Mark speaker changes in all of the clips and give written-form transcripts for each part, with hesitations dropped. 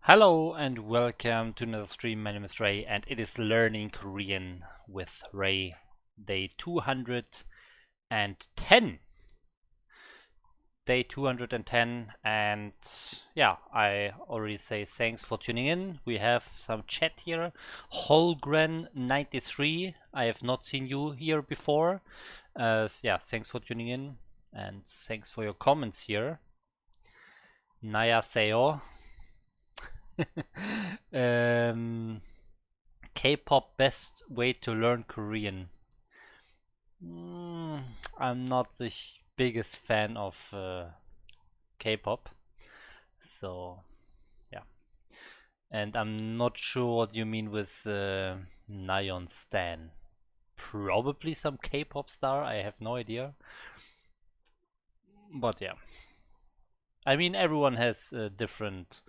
Speaker 1: Hello and welcome to another stream. My name is Ray and it is Learning Korean with Ray, day 210. Day 210, and yeah, I already say thanks for tuning in. We have some chat here. Holgren93, I have not seen you here before. Yeah, thanks for tuning in and thanks for your comments here. Naya Seo. K-pop best way to learn Korean. I'm not the biggest fan of K-pop, so yeah. And I'm not sure what you mean with Nayeon Stan. Probably some K-pop star, I have no idea. But yeah. I mean, everyone has different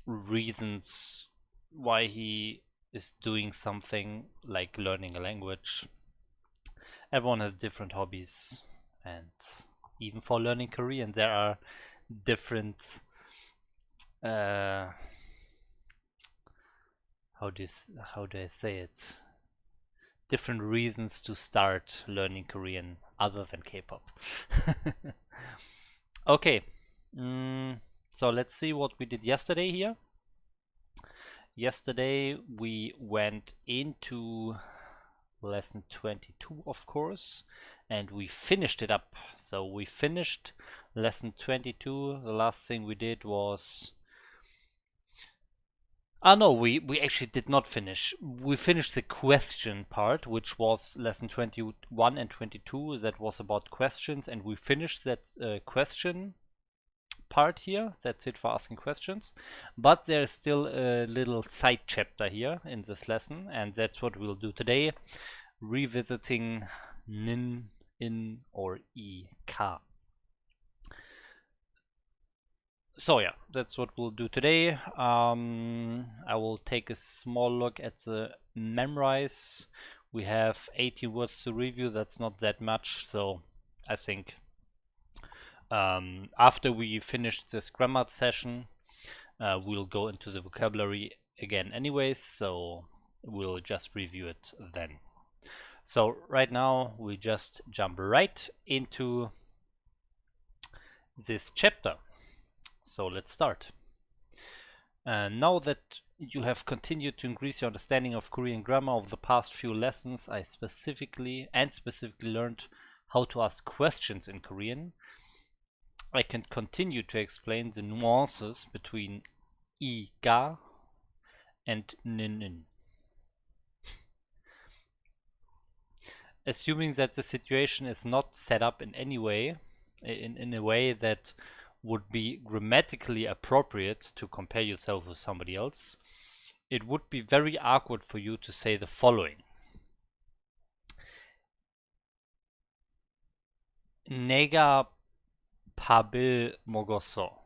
Speaker 1: reasons why he is doing something like learning a language. Everyone has different hobbies, and even for learning Korean there are different how do I say it, different reasons to start learning Korean other than K-pop. Okay, so let's see what we did yesterday here. Yesterday we went into lesson 22, of course, and we finished it up. So we finished lesson 22. The last thing we did was no, we actually did not finish. We finished the question part, which was lesson 21 and 22. That was about questions, and we finished that question part here. That's it for asking questions. But there's still a little side chapter here in this lesson, and that's what we'll do today. Revisiting nin, in, or I, ka. So yeah, that's what we'll do today. I will take a small look at the MasterReY. We have 80 words to review. That's not that much, so I think after we finish this grammar session, we'll go into the vocabulary again anyways, so we'll just review it then. So right now we just jump right into this chapter. So let's start. Now that you have continued to increase your understanding of Korean grammar over the past few lessons, I specifically learned how to ask questions in Korean. I can continue to explain the nuances between I, ga and nin. Assuming that the situation is not set up in any way, in a way that would be grammatically appropriate to compare yourself with somebody else, it would be very awkward for you to say the following. 내가 밥을 먹었어.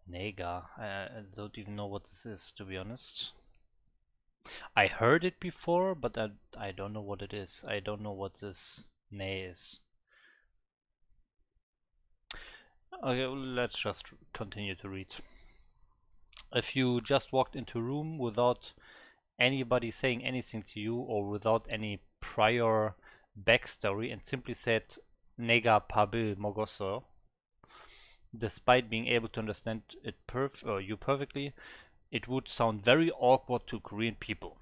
Speaker 1: 내가, I don't even know what this is, to be honest. I heard it before, but I don't know what it is. I don't know what this ne is. Okay, let's just continue to read. If you just walked into a room without anybody saying anything to you or without any prior backstory and simply said 내가 밥을 먹었어, despite being able to understand it you perfectly, it would sound very awkward to Korean people.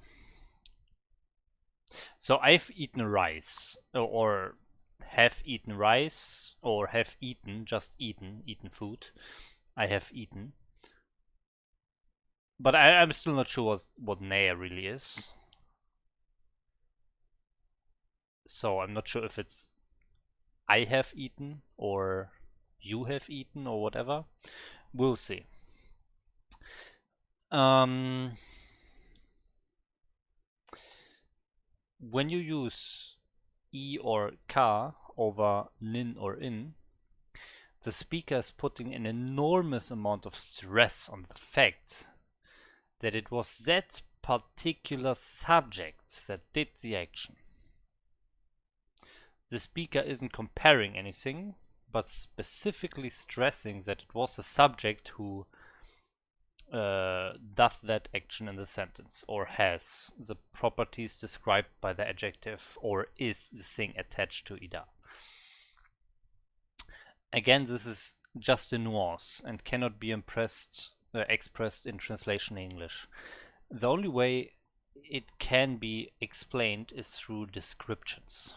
Speaker 1: So I've eaten rice, or have eaten rice, or have eaten, just eaten food. I have eaten. But I'm still not sure what ne really is. So I'm not sure if it's I have eaten or you have eaten or whatever. We'll see. When you use I or ka over nin or in, the speaker is putting an enormous amount of stress on the fact that it was that particular subject that did the action. The speaker isn't comparing anything, but specifically stressing that it was the subject who does that action in the sentence, or has the properties described by the adjective, or is the thing attached to either. Again, this is just a nuance and cannot be expressed in translation English. The only way it can be explained is through descriptions.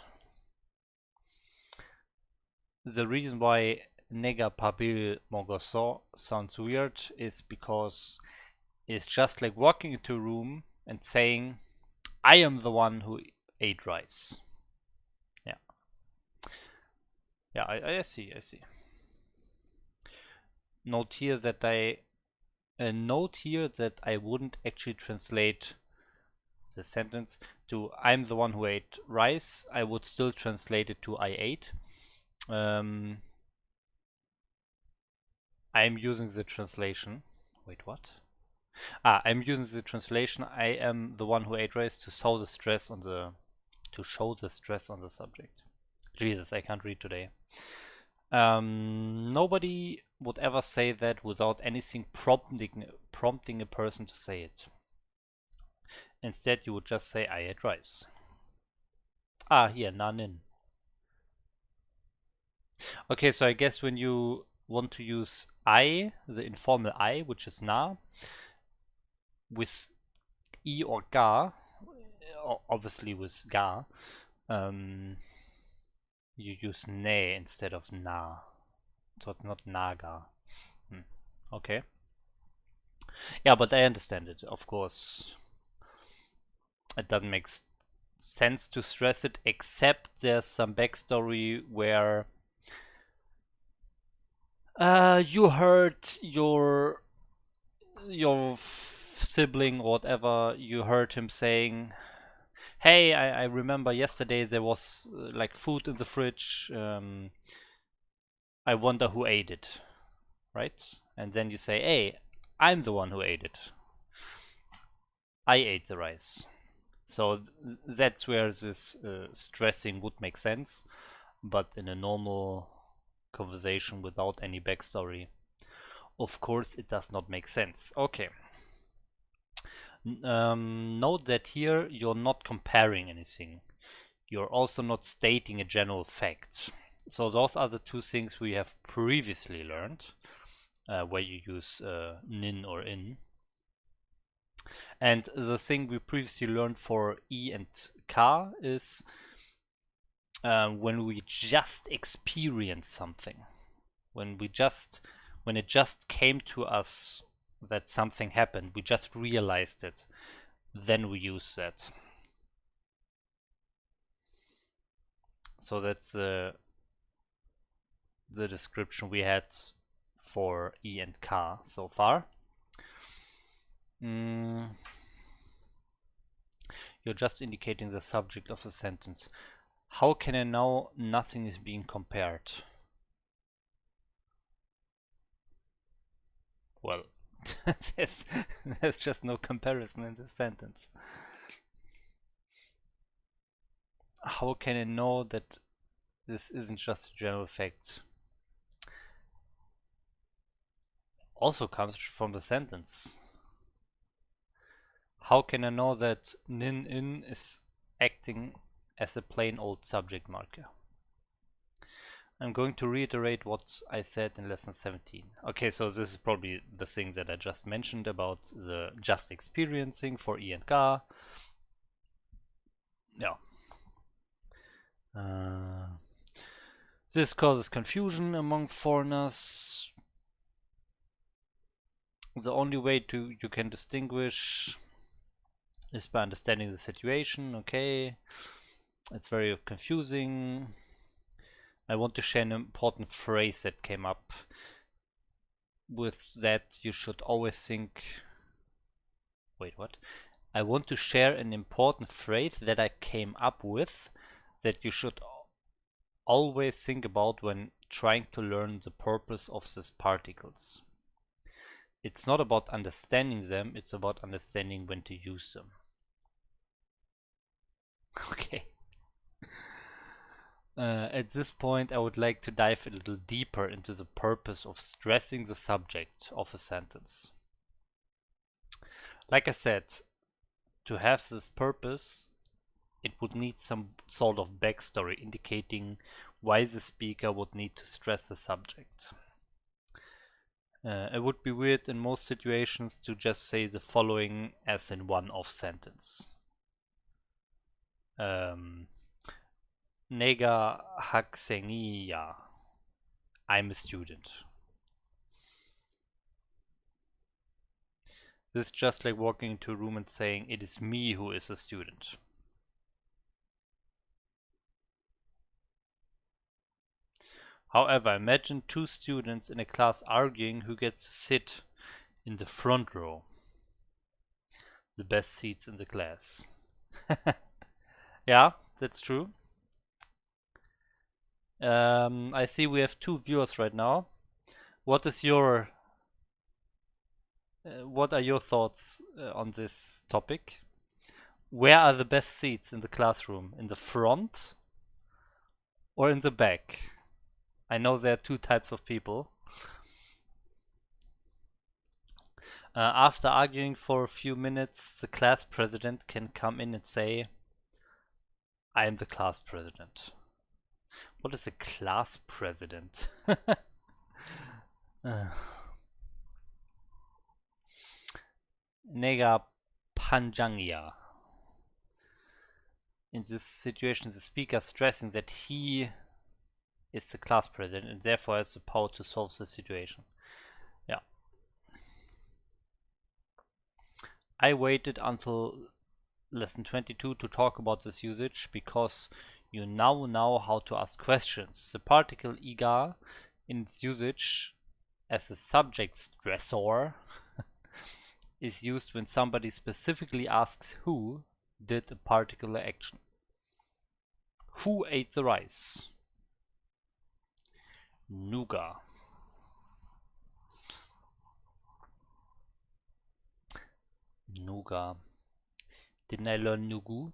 Speaker 1: The reason why nega pabil mogoso sounds weird is because it's just like walking into a room and saying, I am the one who ate rice. Yeah. Yeah, I see. Note here that I wouldn't actually translate the sentence to I'm the one who ate rice. I would still translate it to I ate. I'm using the translation. Wait, what? I'm using the translation. I am the one who ate rice to show the stress on the subject. Jesus, I can't read today. Nobody would ever say that without anything prompting a person to say it. Instead, you would just say, I ate rice. Here, nanin. Okay, so I guess when you want to use I, the informal I, which is na, with I or ga, obviously with ga, you use ne instead of na. So it's not naga. Okay. Yeah, but I understand it, of course. It doesn't make sense to stress it, except there's some backstory where you heard your sibling or whatever, you heard him saying, hey, I remember yesterday there was like food in the fridge, I wonder who ate it, right? And then you say, hey, I'm the one who ate it. I ate the rice. So that's where this stressing would make sense, but in a normal conversation without any backstory, of course it does not make sense. Okay. Note that here you're not comparing anything. You're also not stating a general fact. So those are the two things we have previously learned, where you use nin or in. And the thing we previously learned for I and K is when we just experience something. When it just came to us that something happened, we just realized it, then we use that. So that's the description we had for I and K so far. You're just indicating the subject of the sentence. How can I know nothing is being compared? Well, there's just no comparison in the sentence. How can I know that this isn't just a general fact? Also comes from the sentence. How can I know that nin in is acting as a plain old subject marker? I'm going to reiterate what I said in lesson 17. Okay, so this is probably the thing that I just mentioned about the just experiencing for I and K. Yeah. This causes confusion among foreigners. The only way you can distinguish is by understanding the situation. Okay, it's very confusing. I want to share an important phrase that came up. With that, you should always think. Wait, what? I want to share an important phrase that I came up with that you should always think about when trying to learn the purpose of these particles. It's not about understanding them, it's about understanding when to use them. Okay. At this point, I would like to dive a little deeper into the purpose of stressing the subject of a sentence. Like I said, to have this purpose, it would need some sort of backstory indicating why the speaker would need to stress the subject. It would be weird in most situations to just say the following as in one-off sentence. Nega 학생이야. I'm a student. This is just like walking into a room and saying, it is me who is a student. However, imagine two students in a class arguing who gets to sit in the front row. The best seats in the class. Yeah, that's true. I see we have 2 viewers right now. What is your what are your thoughts on this topic? Where are the best seats in the classroom? In the front or in the back? I know there are 2 types of people. After arguing for a few minutes, the class president can come in and say, I am the class president. What is a class president? Nega panjangia. In this situation, the speaker stressing that he is the class president and therefore has the power to solve the situation. Yeah. I waited until lesson 22 to talk about this usage because you now know how to ask questions. The particle iga in its usage as a subject stressor is used when somebody specifically asks who did a particular action. Who ate the rice? Nuga. Nuga. Didn't I learn Nugu?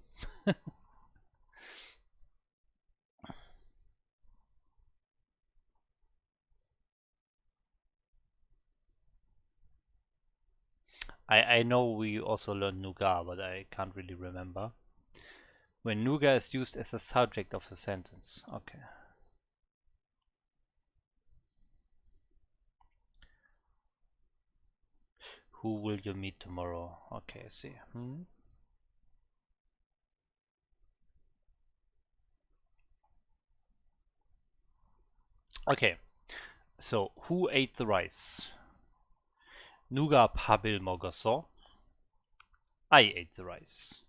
Speaker 1: I know we also learned Nuga, but I can't really remember. When Nuga is used as a subject of a sentence. Okay. Who will you meet tomorrow? Okay, I see. Okay, so who ate the rice? 누가 밥을 먹었어? I ate the rice.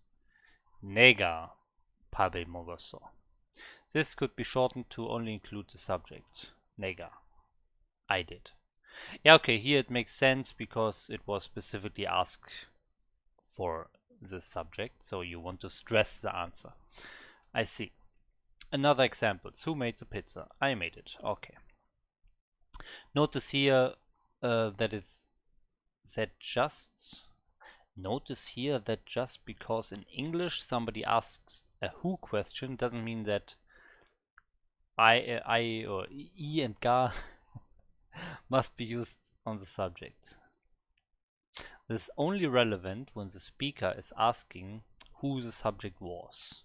Speaker 1: 내가 밥을 먹었어. This could be shortened to only include the subject. 내가. I did. Yeah, okay, here it makes sense because it was specifically asked for the subject, so you want to stress the answer. I see. Another example. Who made the pizza? I made it. Okay. Notice here that it's Notice here that just because in English somebody asks a who question doesn't mean that I or I and ga must be used on the subject. This is only relevant when the speaker is asking who the subject was.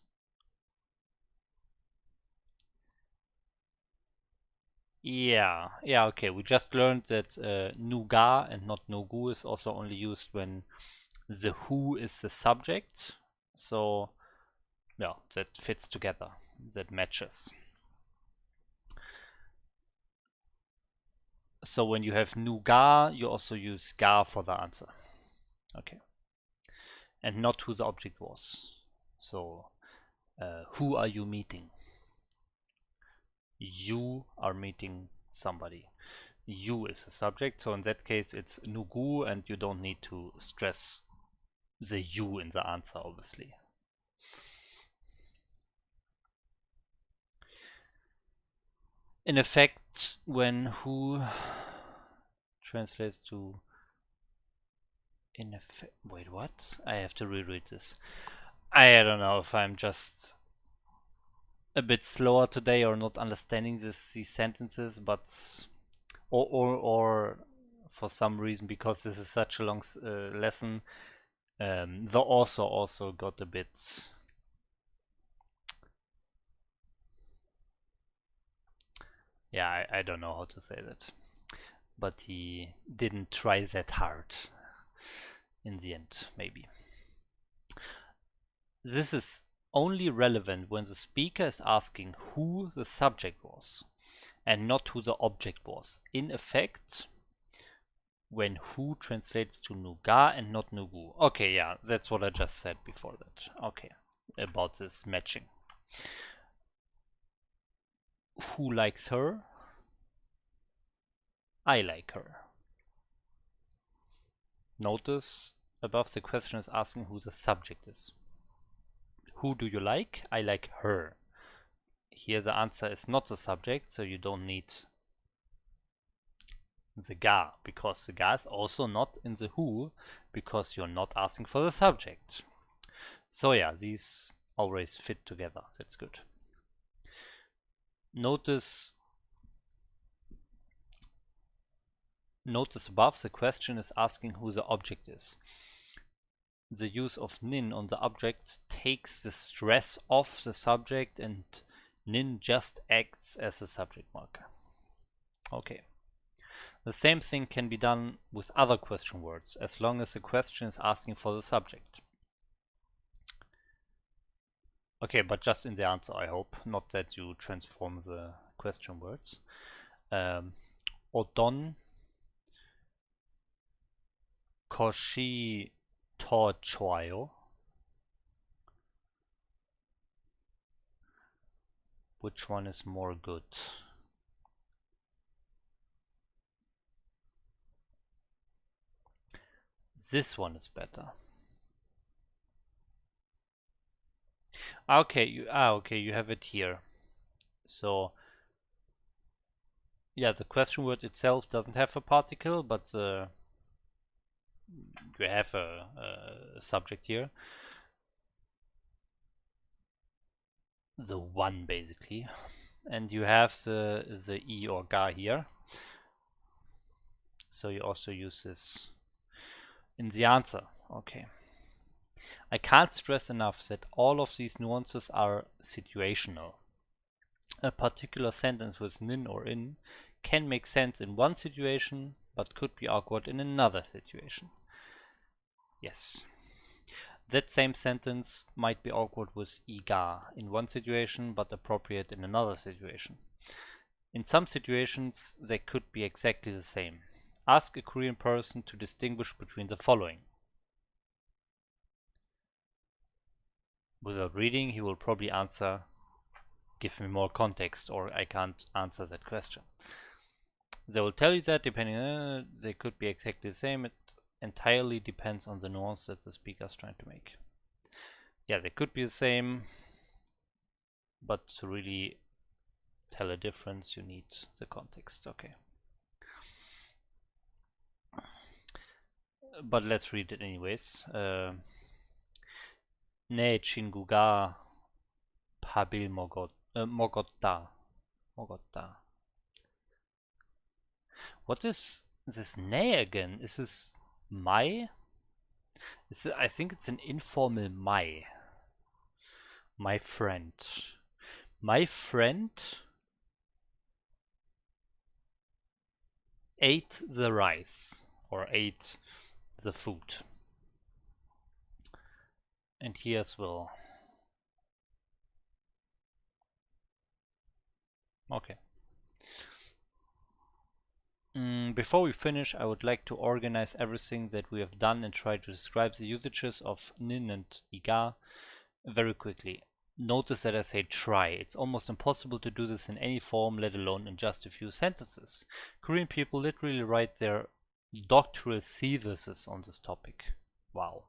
Speaker 1: Yeah, okay. We just learned that nuga and not nugu is also only used when the who is the subject. So, yeah, that fits together. That matches. So when you have nuga, you also use ga for the answer. Okay. And not who the object was. So, who are you meeting? You are meeting somebody. You is the subject, so in that case it's nugu and you don't need to stress the you in the answer, obviously. In effect, when who translates to in effect, wait, what? I have to reread this. I don't know if I'm just a bit slower today or not understanding these sentences, but or for some reason, because this is such a long lesson, the author also got a bit, yeah, I don't know how to say that, but he didn't try that hard in the end, maybe. This is only relevant when the speaker is asking who the subject was and not who the object was. In effect, when who translates to nuga and not nugu. Okay, yeah, that's what I just said before that. Okay, about this matching. Who likes her? I like her. Notice above the question is asking who the subject is. Who do you like? I like her. Here the answer is not the subject, so you don't need the ga, because the ga is also not in the who, because you're not asking for the subject. So yeah, these always fit together. That's good. Notice above the question is asking who the object is. The use of nin on the object takes the stress off the subject, and nin just acts as a subject marker. Okay. The same thing can be done with other question words, as long as the question is asking for the subject. Okay, but just in the answer, I hope, not that you transform the question words. Odon koshi to choyo. Which one is more good? This one is better. Okay, you have it here. So yeah, the question word itself doesn't have a particle, but you have a subject here. The one basically, and you have the e or ga here. So you also use this in the answer. Okay. I can't stress enough that all of these nuances are situational. A particular sentence with nin or in can make sense in one situation, but could be awkward in another situation. Yes. That same sentence might be awkward with iga in one situation, but appropriate in another situation. In some situations, they could be exactly the same. Ask a Korean person to distinguish between the following. Without reading, he will probably answer, give me more context, or I can't answer that question. They will tell you that depending on, they could be exactly the same. It entirely depends on the nuance that the speaker is trying to make. Yeah, they could be the same, but to really tell a difference, you need the context. Okay. But let's read it anyways. Ne chinguga pabil mogotta. What is this ne again? Is this mai? I think it's an informal mai. My friend. My friend ate the rice, or ate the food. And here as well. Okay. Before we finish, I would like to organize everything that we have done and try to describe the usages of nin and iga very quickly. Notice that I say try. It's almost impossible to do this in any form, let alone in just a few sentences. Korean people literally write their doctoral theses on this topic. Wow.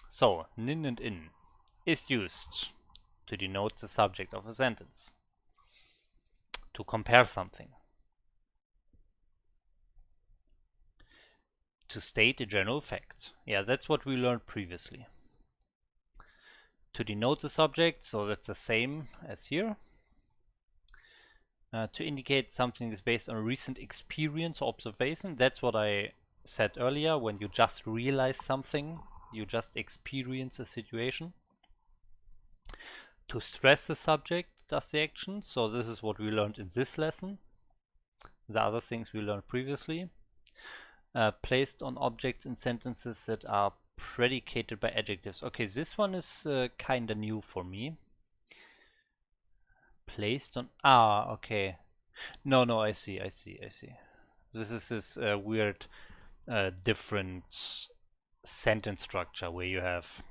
Speaker 1: So, nin and in is used to denote the subject of a sentence, to compare something. to state a general fact. Yeah, that's what we learned previously. To denote the subject, so that's the same as here. To indicate something is based on recent experience or observation. That's what I said earlier. When you just realize something, you just experience a situation. To stress the subject does the action. So this is what we learned in this lesson. The other things we learned previously. Placed on objects in sentences that are predicated by adjectives. Okay, this one is kinda new for me. Placed on... okay. No, I see. This is this weird different sentence structure where you have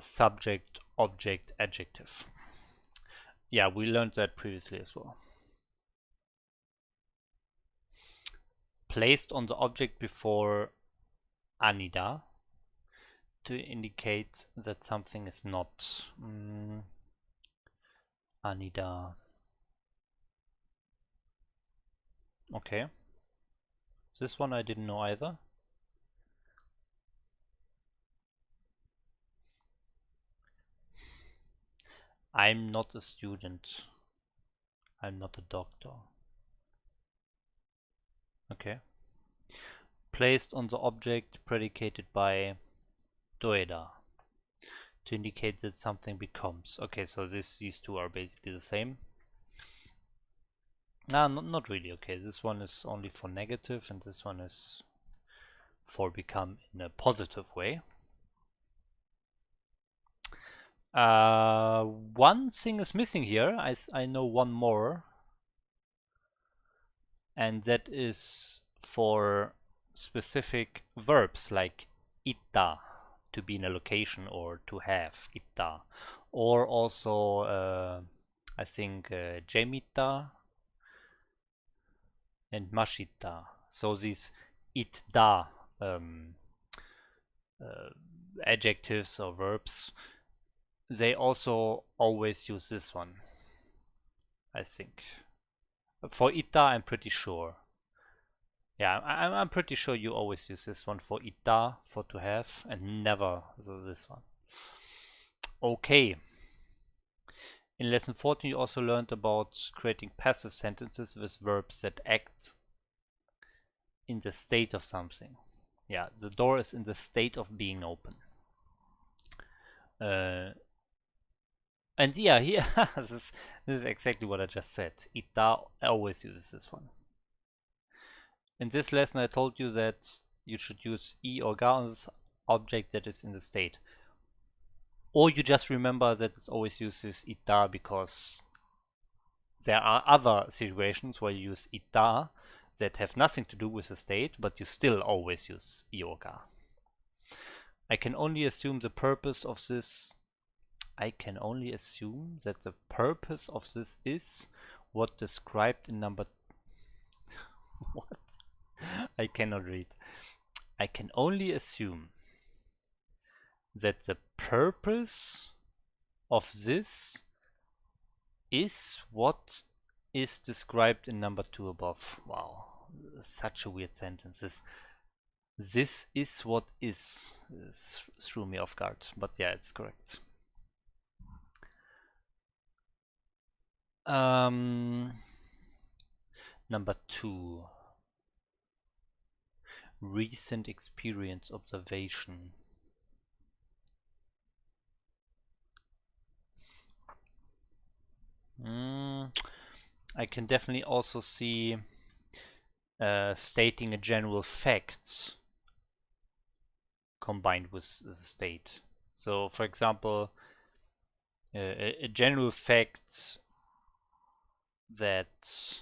Speaker 1: subject, object, adjective. Yeah, we learned that previously as well. Placed on the object before Anida to indicate that something is not Anida. Okay. This one I didn't know either. I'm not a student. I'm not a doctor. Okay. Placed on the object predicated by doeda to indicate that something becomes. Okay, so these two are basically the same. Not really. Okay, this one is only for negative and this one is for become in a positive way. One thing is missing here. I know one more, and that is for specific verbs like itta, to be in a location or to have itta, or also I think jemita and mashita. So these itta adjectives or verbs, they also always use this one, I think. For itta, I'm pretty sure. Yeah, I'm pretty sure you always use this one for itta, for to have, and never this one. Okay. In lesson 14, you also learned about creating passive sentences with verbs that act in the state of something. Yeah, the door is in the state of being open. And yeah, here, this is exactly what I just said. Itta always uses this one. In this lesson, I told you that you should use I or ga on this object that is in the state. Or you just remember that it always uses itta because there are other situations where you use itta that have nothing to do with the state, but you still always use I or ga. I can only assume the purpose of this. I can only assume that the purpose of this is what described in number... What? I cannot read. I can only assume that the purpose of this is what is described in number 2 above. Wow, such a weird sentence. This is what is. This threw me off guard, but yeah, it's correct. Number 2. Recent experience observation. I can definitely also see stating a general fact combined with the state. So, for example, a general fact that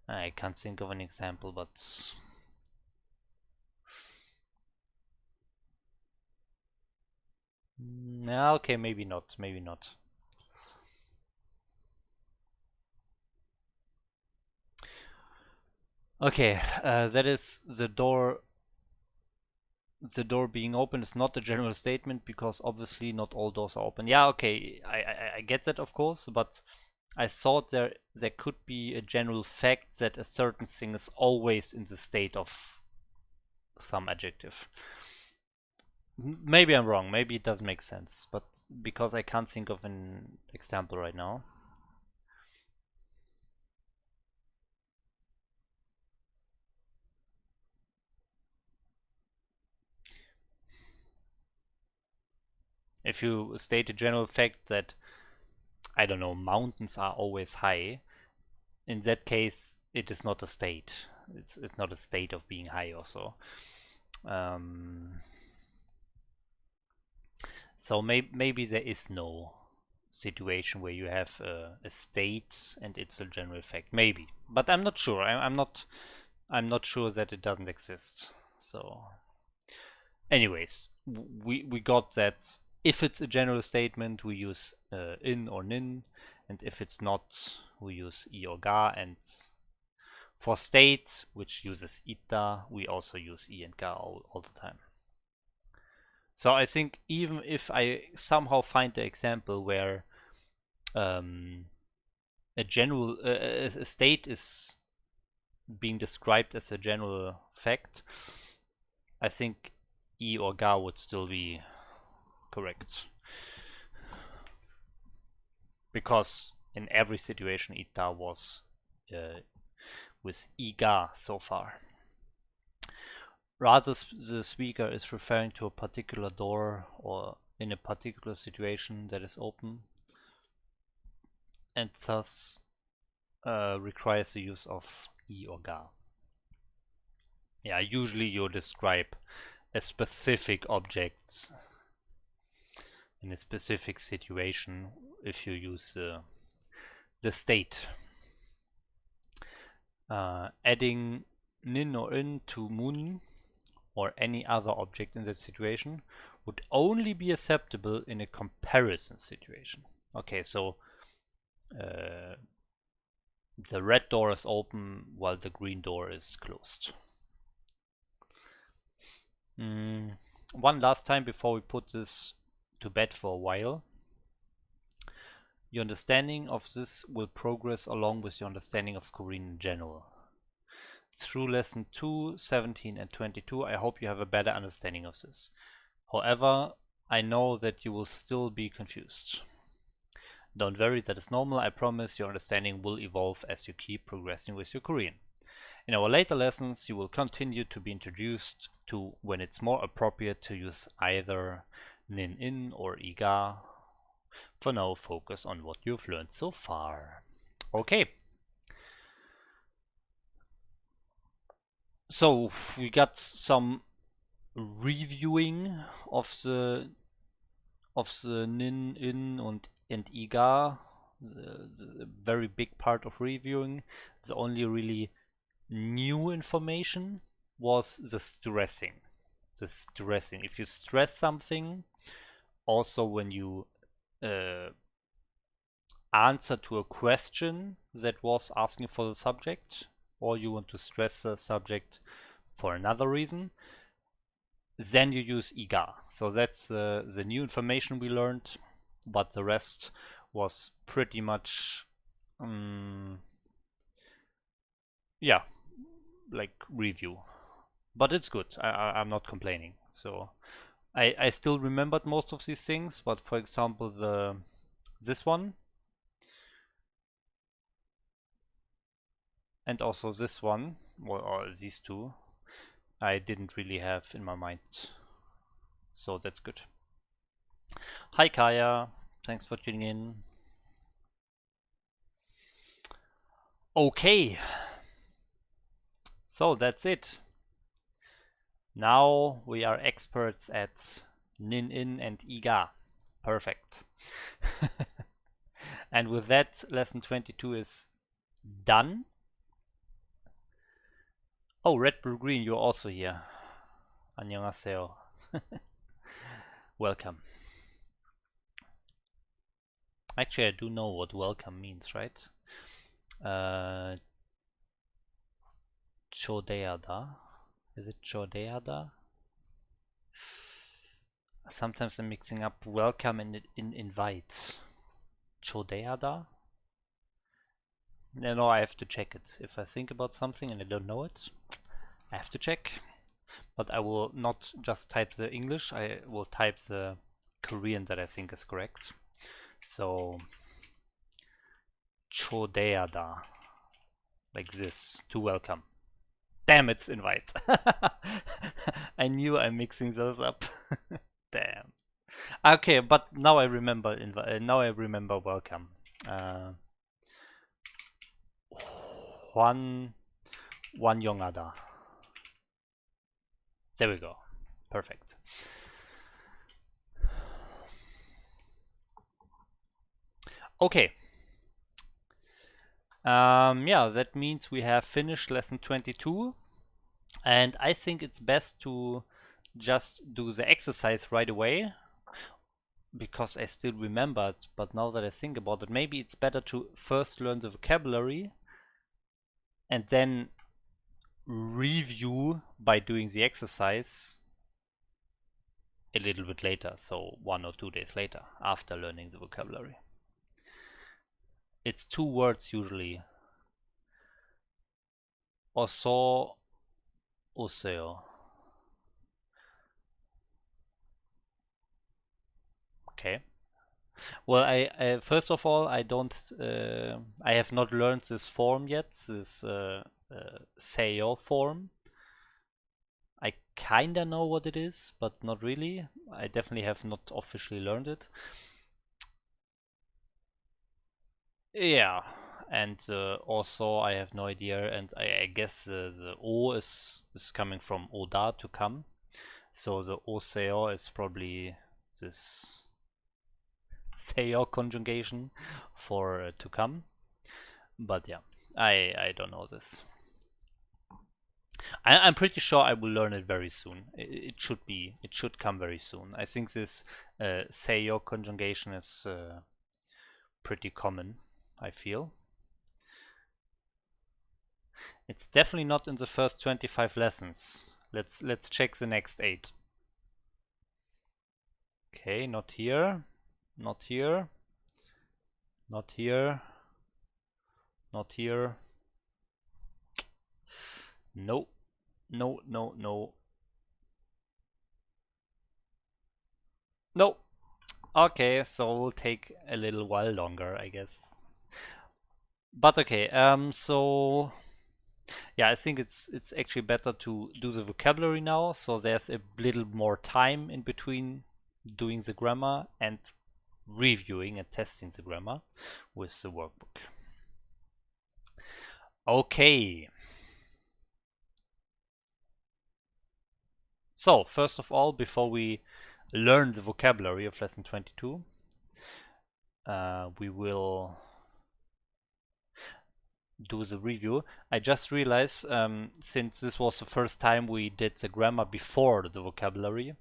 Speaker 1: I can't think of an example, but okay, maybe not. Okay, that is the door. The door being open is not a general statement because obviously not all doors are open. Yeah, okay, I get that, of course, but I thought there could be a general fact that a certain thing is always in the state of some adjective. Maybe I'm wrong, maybe it does make sense, but because I can't think of an example right now. If you state a general fact that, I don't know, mountains are always high, in that case it is not a state. It's not a state of being high also. So maybe there is no situation where you have a state and it's a general fact. Maybe, but I'm not sure. I'm not sure that it doesn't exist. So, anyways, we got that if it's a general statement, we use in or nin, and if it's not, we use I or ga. And for state, which uses ita, we also use I and ga all the time. So I think even if I somehow find the example where a general a state is being described as a general fact, I think I or ga would still be correct, because in every situation ita was with I ga so far. Rather, the speaker is referring to a particular door or in a particular situation that is open, and thus requires the use of I or ga. Yeah, usually you describe a specific object in a specific situation if you use the state. Adding nin or in to mun or any other object in that situation would only be acceptable in a comparison situation. Okay, so the red door is open while the green door is closed. One last time before we put this to bed for a while. Your understanding of this will progress along with your understanding of Korean in general. Through lesson 2, 17 and 22, I hope you have a better understanding of this. However, I know that you will still be confused. Don't worry, that is normal. I promise your understanding will evolve as you keep progressing with your Korean. In our later lessons, you will continue to be introduced to when it's more appropriate to use either nin in or iga. For now, focus on what you've learned so far. Okay. So we got some reviewing of the nin, in, and iga. The very big part of reviewing. The only really new information was the stressing. The stressing. If you stress something, also when you answer to a question that was asking for the subject, or you want to stress the subject for another reason, then you use iga. So that's the new information we learned, but the rest was pretty much yeah, like review. But it's good. I'm not complaining. So I still remembered most of these things, but for example this one and also this one, or these two, I didn't really have in my mind. So that's good. Hi Kaya, thanks for tuning in. Okay, so that's it. Now we are experts at nin in and iga. Perfect. And with that, lesson 22 is done. Oh, Red Blue Green, you're also here. 안녕하세요. Welcome. Actually, I do know what welcome means, right? 초대하다. Is it 초대하다? Sometimes I'm mixing up welcome and invite. 초대하다? No, I have to check it. If I think about something and I don't know it, I have to check. But I will not just type the English, I will type the Korean that I think is correct. So, chodeada. Like this, to welcome. Damn, it's invite. I knew I'm mixing those up. Damn. Okay, but now I remember now I remember welcome. One Yongada. There we go. Perfect. Okay. Yeah, that means we have finished lesson 22. And I think it's best to just do the exercise right away, because I still remember it, but now that I think about it, maybe it's better to first learn the vocabulary and then review by doing the exercise a little bit later, so 1 or 2 days later, after learning the vocabulary. It's 2 words usually. Oso, oseo. Okay. Well, I first of all, I don't, I have not learned this form yet, this seyo form. I kinda know what it is, but not really. I definitely have not officially learned it. Yeah, and also I have no idea, and I guess the O is coming from oda, to come. So the oseo is probably this seo conjugation for to come. But yeah, I don't know this. I'm pretty sure I will learn it very soon. It should come very soon. I think this seo conjugation is pretty common, I feel. It's definitely not in the first 25 lessons. Let's check the next 8. Okay, not here, not here, not here, not here. No, no, no, no. No. Okay, so we'll take a little while longer, I guess. But okay, so yeah, I think it's actually better to do the vocabulary now, so there's a little more time in between doing the grammar and reviewing and testing the grammar with the workbook. Okay. So, first of all, before we learn the vocabulary of lesson 22, we will do the review. I just realized, since this was the first time we did the grammar before the vocabulary,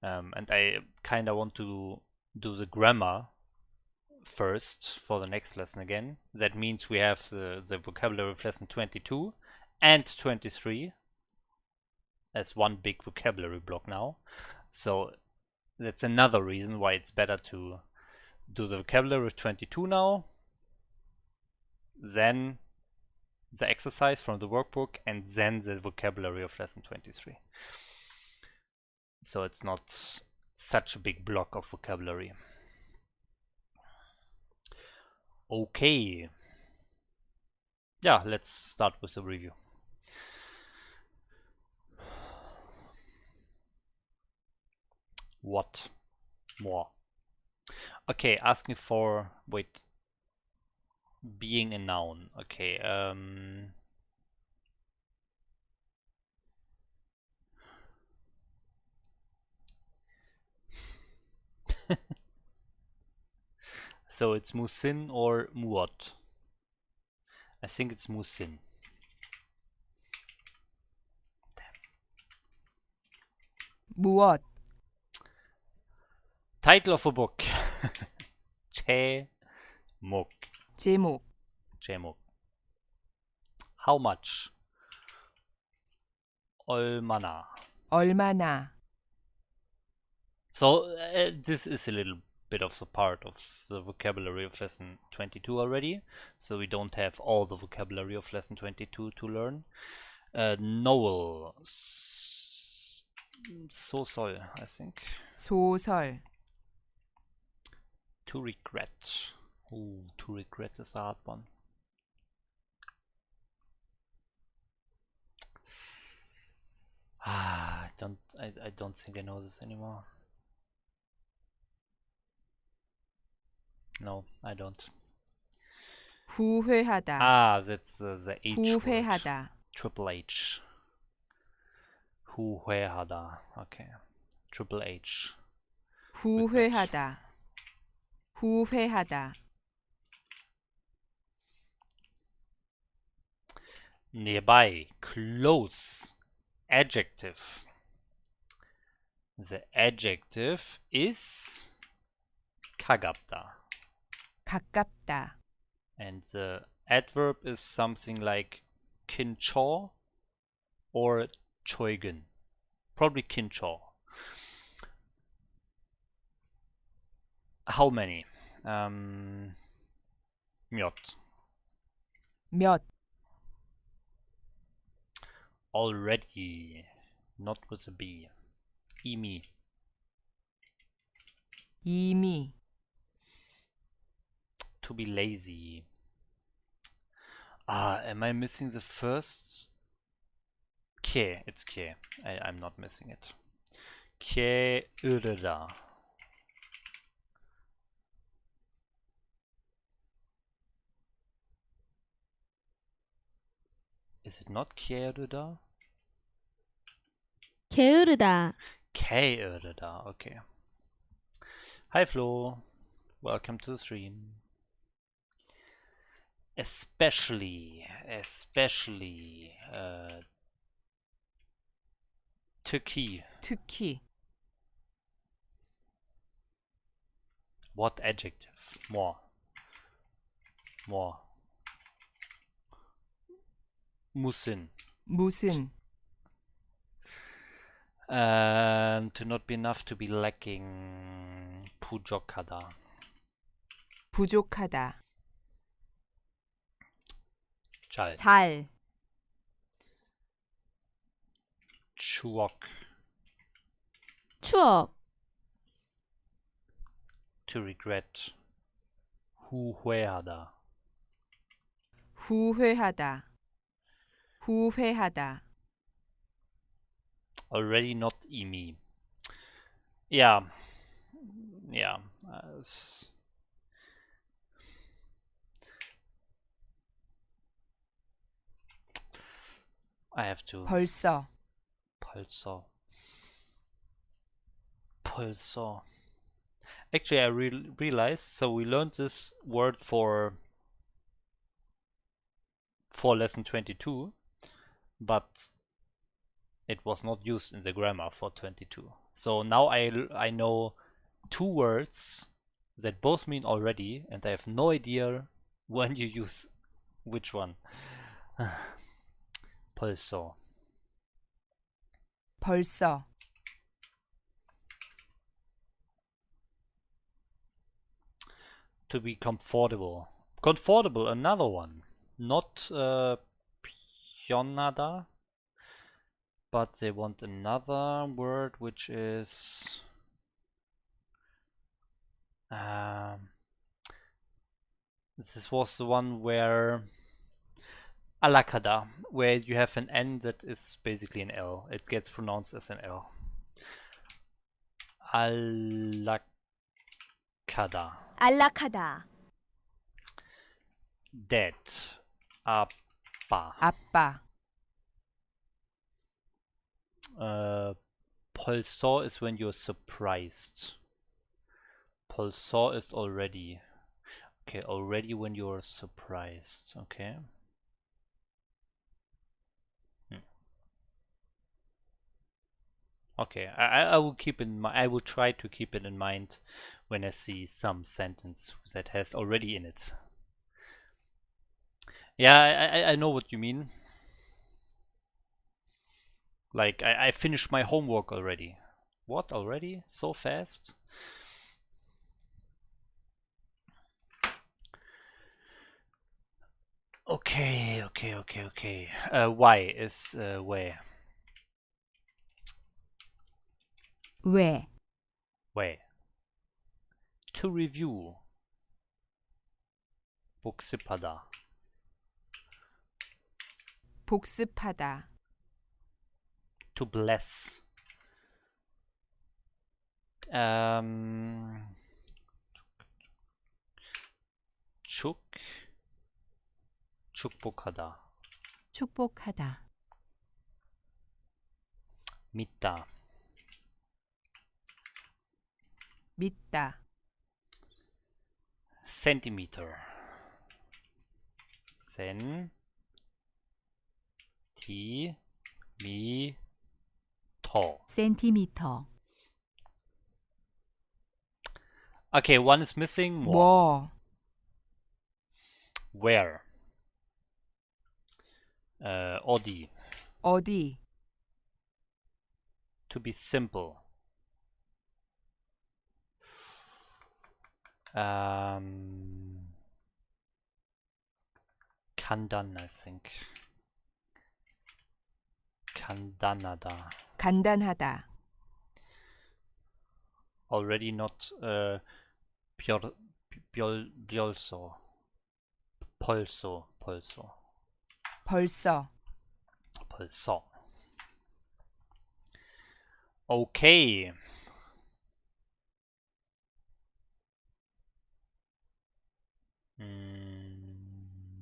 Speaker 1: and I kind of want to do the grammar first for the next lesson again. That means we have the vocabulary of lesson 22 and 23 as one big vocabulary block now. So that's another reason why it's better to do the vocabulary of 22 now, then the exercise from the workbook, and then the vocabulary of lesson 23. So it's not such a big block of vocabulary. Okay. Yeah, let's start with the review. What more? Okay, asking for, wait, being a noun. Okay, so it's musin or muot? I think it's musin.
Speaker 2: 무엇,
Speaker 1: Title of a book. 제목.
Speaker 2: 제목,
Speaker 1: 제목. How much? 얼마나?
Speaker 2: 얼마나,
Speaker 1: So this is a little bit of the part of the vocabulary of lesson 22 already, so we don't have all the vocabulary of lesson 22 to learn. Novel. 소설, I think.
Speaker 2: 소설.
Speaker 1: To regret. Ooh, to regret is a hard one. I don't think I know this anymore. No, I don't.
Speaker 2: 후회하다.
Speaker 1: Ah, that's the H word.
Speaker 2: 후회하다.
Speaker 1: Triple H. 후회하다. Okay. Triple H.
Speaker 2: 후회하다. 후회하다.
Speaker 1: Nearby. Close. Adjective. The adjective is 가깝다.
Speaker 2: 가깝다.
Speaker 1: And the adverb is something like kincho or choigen. Probably kincho. How many? 몇.
Speaker 2: 몇.
Speaker 1: Already. Not with a B. 이미.
Speaker 2: 이미.
Speaker 1: To be lazy. Ah, am I missing the first? K. It's K. I'm not missing it. 게으르다. Is it not 게으르다?
Speaker 3: 게으르다.
Speaker 1: 게으르다. Okay. Hi Flo. Welcome to the stream. Especially 특히.
Speaker 2: 특히.
Speaker 1: What adjective? More. 무슨.
Speaker 2: 무슨.
Speaker 1: And to not be enough, to be lacking. 부족하다.
Speaker 2: 부족하다.
Speaker 1: 잘.
Speaker 2: 잘.
Speaker 1: 추억.
Speaker 3: 추억.
Speaker 1: To regret. 후회하다.
Speaker 2: 후회하다. 후회하다.
Speaker 1: Already not 이미. Yeah. I have to.
Speaker 2: 벌써.
Speaker 1: 벌써. Actually, I realized. So we learned this word for lesson 22, but it was not used in the grammar for 22. So now I know two words that both mean already, and I have no idea when you use which one. 벌써. To be comfortable. Comfortable, another one. Not 편하다, but they want another word which is this was the one where alakada, where you have an N that is basically an L. It gets pronounced as an L.
Speaker 3: 안락하다.
Speaker 1: Dad. 아빠. 벌써 is when you're surprised. 벌써 is already. Okay, already when you're surprised. Okay. Okay, I will keep in mind. I will try to keep it in mind when I see some sentence that has already in it. Yeah, I know what you mean. Like, I finished my homework already. What, already? So fast? Okay. Y is way.
Speaker 2: 왜,
Speaker 1: Way. To review. 복습하다.
Speaker 2: 복습하다,
Speaker 1: To bless. 축. 축복하다.
Speaker 2: 축복하다,
Speaker 1: 믿다.
Speaker 2: 믿다,
Speaker 1: centimeter. Cen. T. Mi. To.
Speaker 2: 센티미터,
Speaker 1: Okay, one is missing. More.
Speaker 2: 뭐,
Speaker 1: Where. 어디.
Speaker 2: 어디,
Speaker 1: To be simple. 간단, I think. 간단하다.
Speaker 2: 간단하다,
Speaker 1: Already not biolso. 벌써.
Speaker 2: 벌써,
Speaker 1: Okay.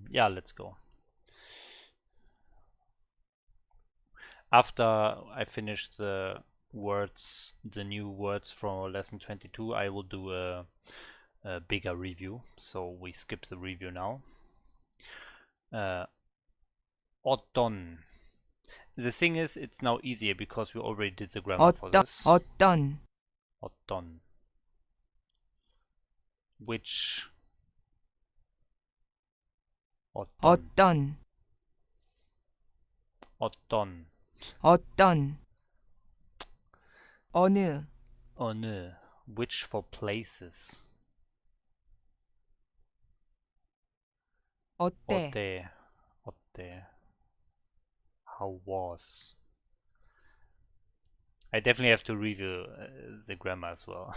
Speaker 1: Yeah, let's go. After I finish the new words from lesson 22, I will do a bigger review. So we skip the review now. 어떤. The thing is, it's now easier because we already did the grammar for this.
Speaker 2: 어떤,
Speaker 1: 어떤. Which. 어떤.
Speaker 2: 어떤, 어느,
Speaker 1: 어느. Which for places.
Speaker 2: 어때,
Speaker 1: 어때. How was. I definitely have to review the grammar as well.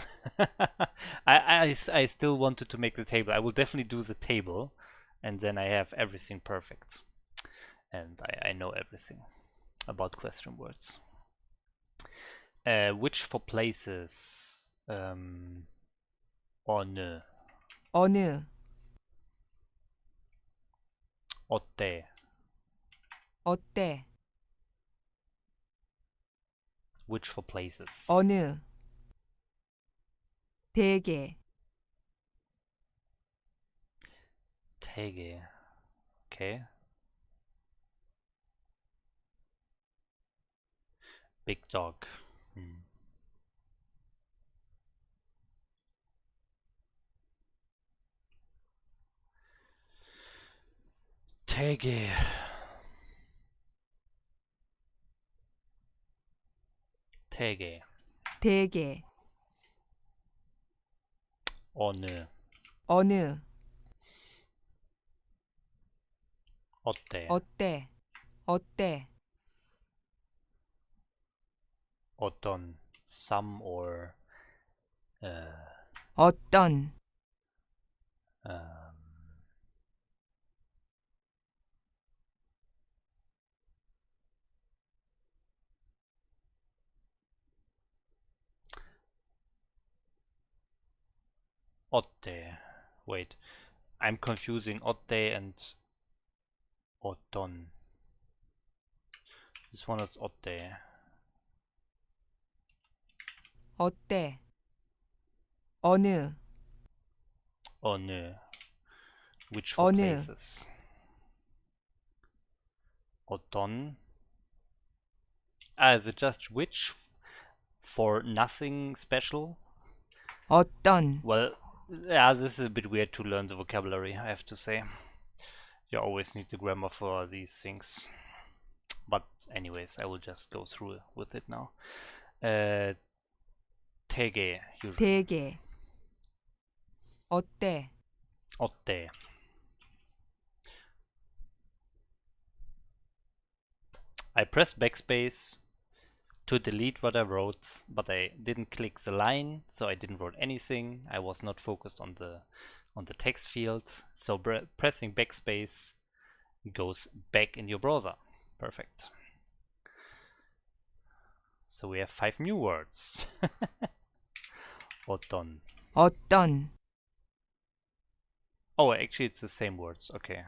Speaker 1: I still wanted to make the table. I will definitely do the table, and then I have everything perfect. And I know everything about question words. Which for places. 어느.
Speaker 2: 어느,
Speaker 1: 어때.
Speaker 2: 어때,
Speaker 1: Which for places.
Speaker 2: 어느, 되게,
Speaker 1: 되게. Okay. Big dog. 되게. 되게.
Speaker 2: 되게,
Speaker 1: 어느.
Speaker 2: 어느,
Speaker 1: 어때.
Speaker 2: 어때, 어때,
Speaker 1: 어떤. Some or
Speaker 2: 어떤,
Speaker 1: 어때. Wait, I'm confusing 어때 and 어떤. This one is 어때.
Speaker 2: 어때, 어느,
Speaker 1: 어느. Which for
Speaker 2: 어느.
Speaker 1: places. 어떤. Is it just which for nothing special?
Speaker 2: 어떤,
Speaker 1: Well, yeah, this is a bit weird to learn the vocabulary, I have to say. You always need the grammar for these things. But anyways, I will just go through with it now. 되게. Usually.
Speaker 2: 되게, 어때,
Speaker 1: 어때. I pressed backspace to delete what I wrote, but I didn't click the line, so I didn't write anything. I was not focused on the text field. So pressing backspace goes back in your browser. Perfect. So we have 5 new words. 어떤.
Speaker 2: 어떤,
Speaker 1: Oh, actually it's the same words. Okay.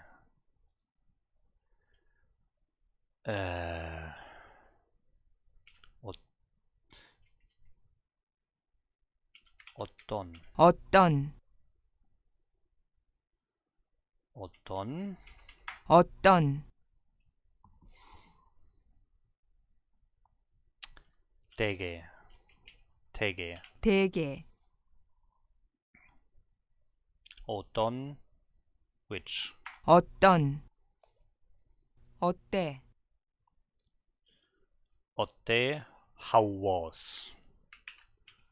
Speaker 1: 어떤.
Speaker 2: 어떤,
Speaker 1: 어떤.
Speaker 2: 어떤,
Speaker 1: 되게. 되게.
Speaker 2: 되게,
Speaker 1: 어떤. Which.
Speaker 2: 어떤, 어때,
Speaker 1: 어때. How was.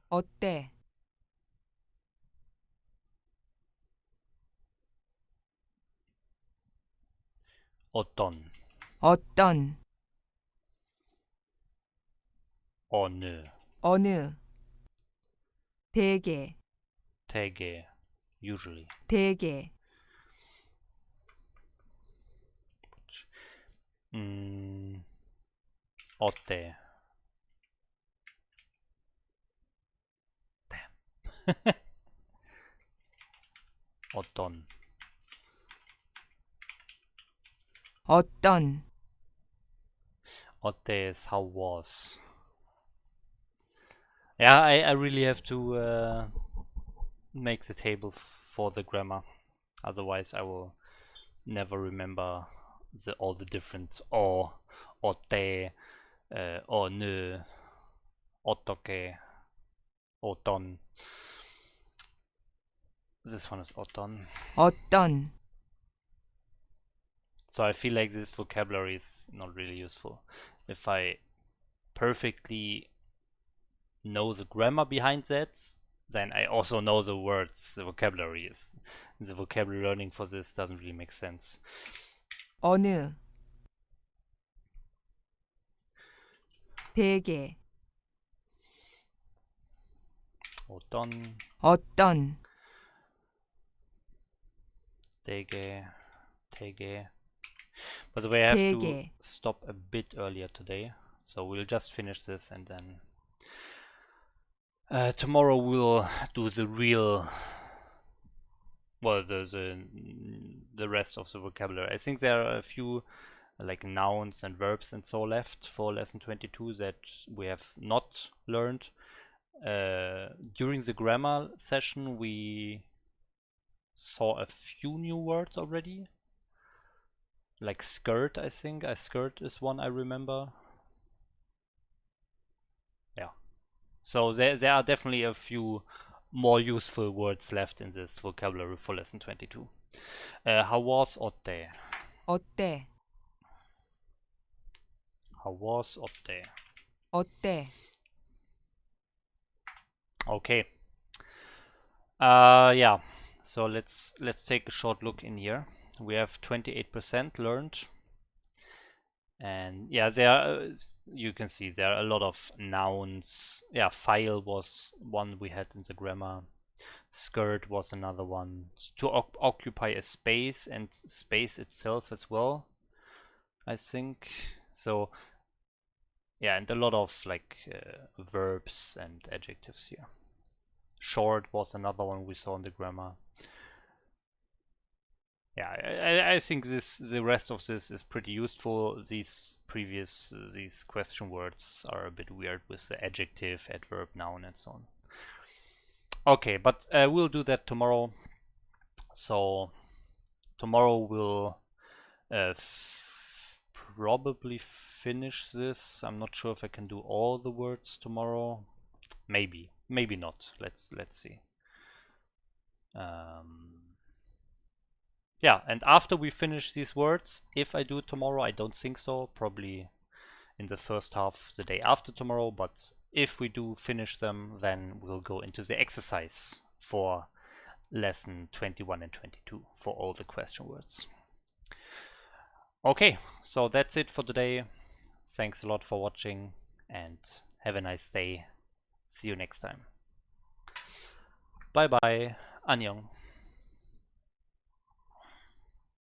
Speaker 2: 어때,
Speaker 1: 어떤.
Speaker 2: 어떤,
Speaker 1: 어느.
Speaker 2: 어느, 되게,
Speaker 1: 되게. Usually.
Speaker 2: 되게,
Speaker 1: 어때. 어떤.
Speaker 2: 어떤,
Speaker 1: 어때 is how was. Yeah, I really have to make the table for the grammar. Otherwise I will never remember all the different 어때, 어느, 어떻게, 어떤. This one is 어떤.
Speaker 2: 어떤,
Speaker 1: So I feel like this vocabulary is not really useful. If I perfectly know the grammar behind that, then I also know the words, the vocabulary is. The vocabulary learning for this doesn't really make sense.
Speaker 2: 어느, 되게,
Speaker 1: 어떤.
Speaker 2: 어떤,
Speaker 1: 되게. 되게. By the way, I have to
Speaker 2: 되게,
Speaker 1: stop a bit earlier today, so we'll just finish this and then tomorrow we'll do the real, well, the rest of the vocabulary. I think there are a few like nouns and verbs and so left for lesson 22 that we have not learned. During the grammar session we saw a few new words already, like skirt. I think skirt is one I remember. Yeah, so there are definitely a few more useful words left in this vocabulary for lesson 22. How was 어때?
Speaker 2: 어때,
Speaker 1: How was 어때?
Speaker 2: 어때,
Speaker 1: Okay. Yeah, so let's take a short look in here. We have 28% learned, and yeah, there are, you can see there are a lot of nouns. Yeah, file was one we had in the grammar. Skirt was another one. To occupy a space, and space itself as well, I think. So yeah, and a lot of like verbs and adjectives here. Short was another one we saw in the grammar. Yeah, I think the rest of this is pretty useful. These question words are a bit weird with the adjective, adverb, noun, and so on. Okay, but we'll do that tomorrow. So tomorrow we'll probably finish this. I'm not sure if I can do all the words tomorrow. Maybe not. Let's see. Yeah, and after we finish these words, if I do it tomorrow, I don't think so, probably in the first half the day after tomorrow, but if we do finish them, then we'll go into the exercise for lesson 21 and 22 for all the question words. Okay, so that's it for today. Thanks a lot for watching and have a nice day. See you next time. Bye bye. Annyeong.